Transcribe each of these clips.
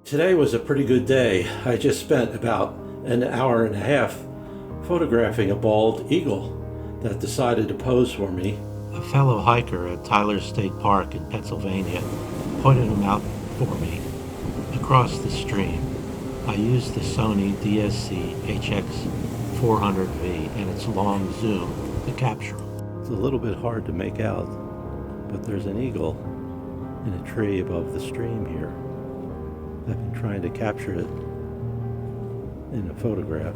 Today was a pretty good day. I just spent about an hour and a half photographing a bald eagle that decided to pose for me. A fellow hiker at Tyler State Park in Pennsylvania pointed him out for me across the stream. I used the Sony DSC HX400V and its long zoom to capture him. It's a little bit hard to make out, but there's an eagle in a tree above the stream here. I've been trying to capture it in a photograph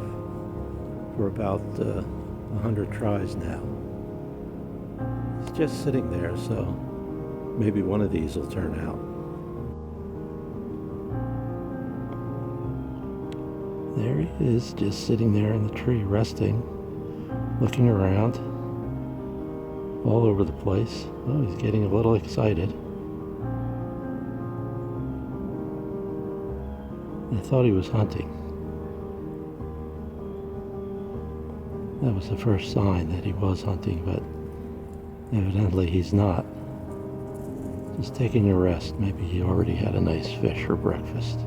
for about 100 tries now. It's just sitting there, so maybe one of these will turn out. There he is, just sitting there in the tree, resting, looking around all over the place. Oh, he's getting a little excited. I thought he was hunting. That was the first sign that he was hunting, but evidently he's not. Just taking a rest. Maybe he already had a nice fish for breakfast.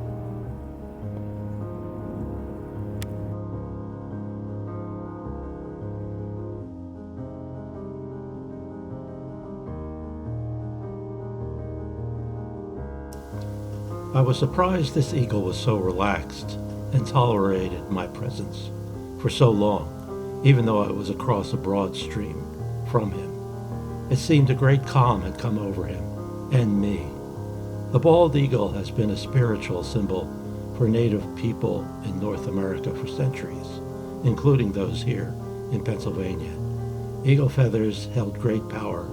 I was surprised this eagle was so relaxed and tolerated my presence for so long, even though I was across a broad stream from him. It seemed a great calm had come over him and me. The bald eagle has been a spiritual symbol for native people in North America for centuries, including those here in Pennsylvania. Eagle feathers held great power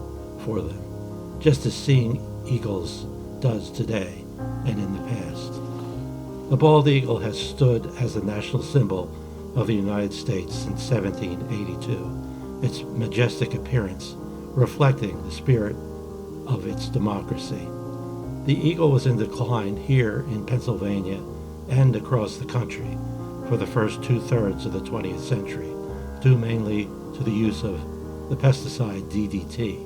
for them, just as seeing eagles does today and in the past. The bald eagle has stood as the national symbol of the United States since 1782, its majestic appearance reflecting the spirit of its democracy. The eagle was in decline here in Pennsylvania and across the country for the first 2/3 of the 20th century, due mainly to the use of the pesticide DDT.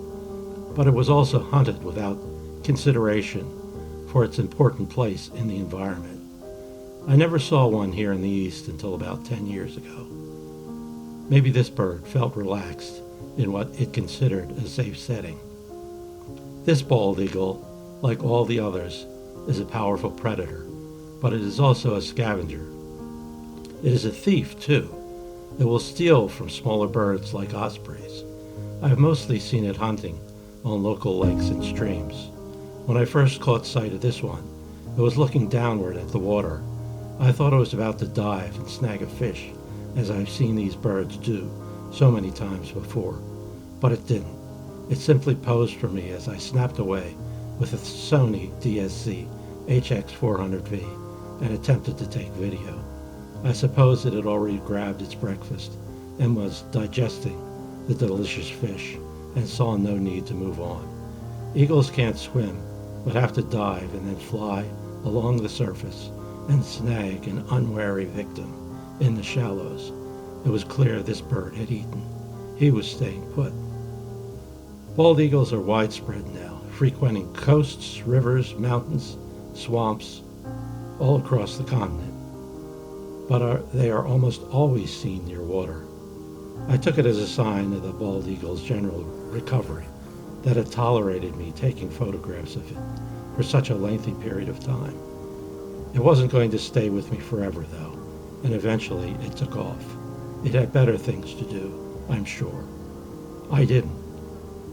But it was also hunted without consideration for its important place in the environment. I never saw one here in the East until about 10 years ago. Maybe this bird felt relaxed in what it considered a safe setting. This bald eagle, like all the others, is a powerful predator, but it is also a scavenger. It is a thief, too. It will steal from smaller birds like ospreys. I have mostly seen it hunting on local lakes and streams. When I first caught sight of this one, it was looking downward at the water. I thought it was about to dive and snag a fish, as I've seen these birds do so many times before. But it didn't. It simply posed for me as I snapped away with a Sony DSC HX400V and attempted to take video. I suppose it had already grabbed its breakfast and was digesting the delicious fish and saw no need to move on. Eagles can't swim, but have to dive and then fly along the surface and snag an unwary victim in the shallows. It was clear this bird had eaten. He was staying put. Bald eagles are widespread now, frequenting coasts, rivers, mountains, swamps, all across the continent. But they are almost always seen near water. I took it as a sign of the bald eagle's general recovery, that it tolerated me taking photographs of it for such a lengthy period of time. It wasn't going to stay with me forever, though, and eventually it took off. It had better things to do, I'm sure. I didn't.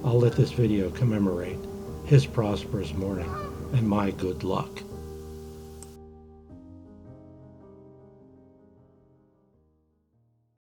I'll let this video commemorate his prosperous morning and my good luck.